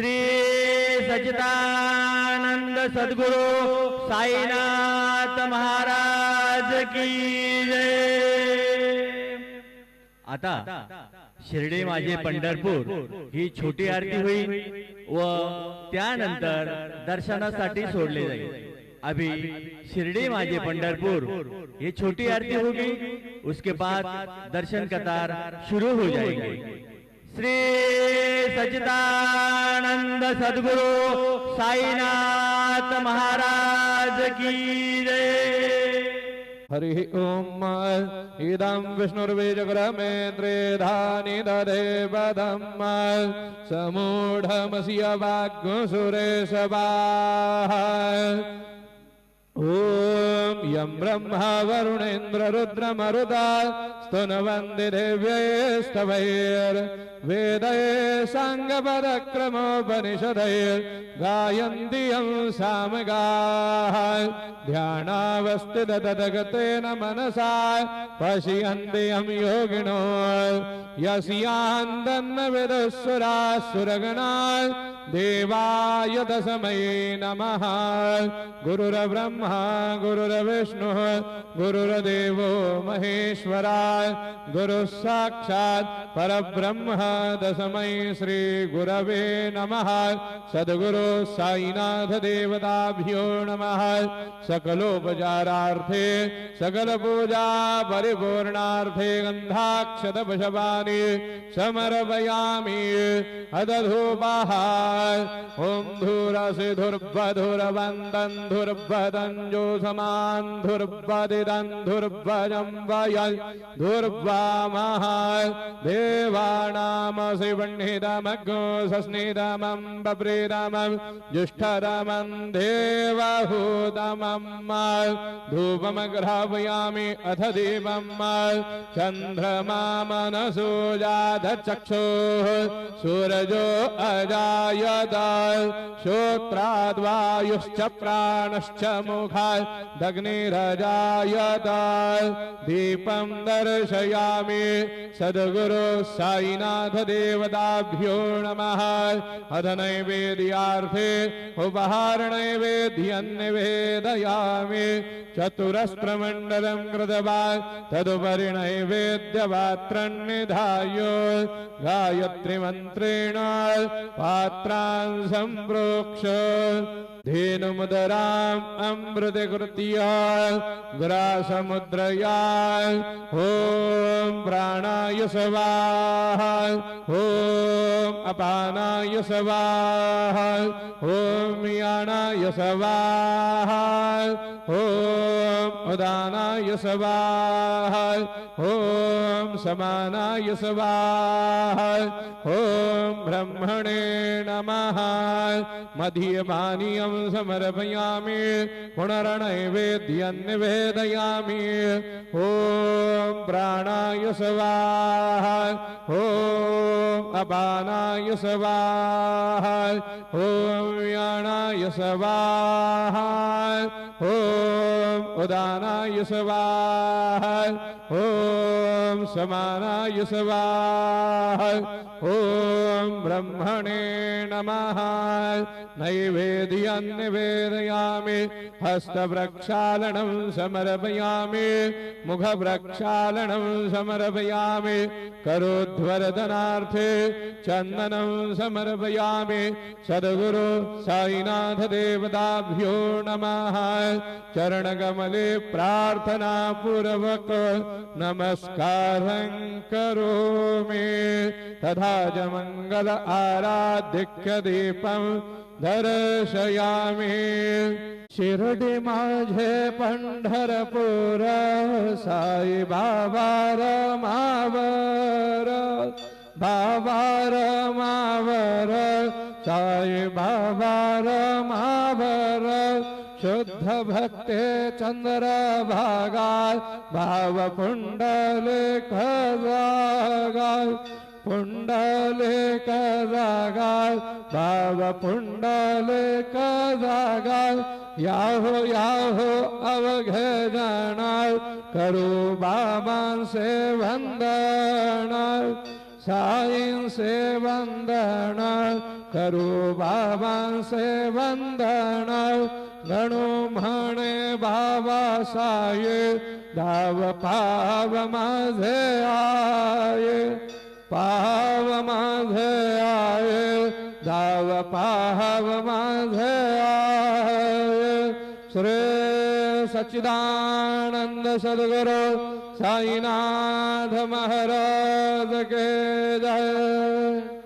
श्री सच्चिदानंद सद्गुरु साईनाथ महाराज की जय। आता शिर्डी माझे पंढरपूर ही छोटी आरती होईल व त्यानंतर दर्शनासाठी सोडले जाईल। अभी शिर्डी माझे पंढरपुर ये छोटी आरती होगी, उसके बाद दर्शन कतार शुरू हो जाएगी। श्री सच्चिदानंद सद्गुरु साईनाथ महाराज की जय। हरि ओम इदं विष्णुर्विजग्रमेन्द्रे धानि ददेवदम् समूढमस्य वाग्सुरेशवाः। ओम यं ब्रह्मा वरुणेन्द्र रुद्रमरुता स्तुन्वन्ति दिव्यैस्तवैर्वेदैः साङ्गपदक्रमोपनिषदैः गायन्ति यं सामगाः। ध्यानावस्थिततगतेन मनसा पश्यन्ति यं योगिनो यस्यान्तन्न विदुःसुरासुरगणाः देवाय तस्मै नमः। गुरुर्ब्रह्मा गुरुर्विष्णुः गुरुर्देवो महेश्वराय गुरुः साक्षात् परब्रह्म तस्मै श्री गुरवे नमः। सद्गुरु साईनाथ देवताभ्यो नमः। सकलोपचारार्थे सकल पूजा परिपूर्णार्थे गन्धाक्षत पुष्पाणि समर्पयामि। अदधूपः ओम धूरसि धुर्वधुरवन्दन् धुर्वदञ्जो समान् धुर्वदिदन् धुर्वजं वयन् धुर्वामः। देवानामसि वह्निदमग्नो सस्निदमं बप्रिदमं जुष्टदमं देवहूतमं धूपमग्रापयामि अथ दीपं चन्द्रमा मनसो जातचक्षुः सूरजो अजायत श्रोत्राद्वायुश्च प्राणश्च मुखात् दग्निरजायत। दीपं दर्शयामि सद्गुरु साईनाथ देवताभ्यो नमः। अथ नैवेद्यार्थे उपहार नैवेद्यं निवेदयामि। चतुरस्रमण्डलं कृत्वा तदुपरि नैवेद्यपात्रं निधाय गायत्रीमन्त्रेण पात्रान् सम्प्रोक्ष धेनुमुदराम् अमृतकृत्य ग्रासमुद्रया ओम प्राणाय स्वाहा ओम अपानाय स्वाहा ओम यानाय स्वाहा ओम उदानाय स्वाहा ओम समानाय स्वाहा ओम ब्रह्मणे नमः। मध्यमानीयं समर्पयामि पुनर्नैवेद्यं निवेदयामि। ओम प्राणाय स्वाहा ओम अपानाय स्वाहा ओम यानाय स्वाहा ओम उदानाय स्वाहा ओम समानाय स्वाहा ओम ब्रह्मणे नमः। नैवेद्यं निवेदयामि हस्तप्रक्षालनं समर्पयामि मुखप्रक्षालनं समर्पयामि करोध्वरदनार्थे चन्दनं समर्पयामि। सद्गुरु साईनाथ देवताभ्यो नमः। चरणकमले प्रार्थना पूर्वक नमस्कारं करोमि। तथा च मंगल आराधिक्य दीपं दर्शयामि। शिर्डी माझे पंढरपूर साई बाबा रमावर बाबा रमावर साई बाबा रमावर शुद्ध भक्ते चंद्रभागा भाव पुंडलिक जागा पुंडलिक जागा भाव पुंडलिक जागा याहो याहो अवघे जाना करो बाबांसे वंदना साईं से वंदना करू बाबांचे वंदन गणू म्हणे बाबा साये धाव पाव माझे आये पाव माझे आये धाव पाव माझे आये श्री सच्चिदानंद सद्गुरु साईनाथ महाराज के जय।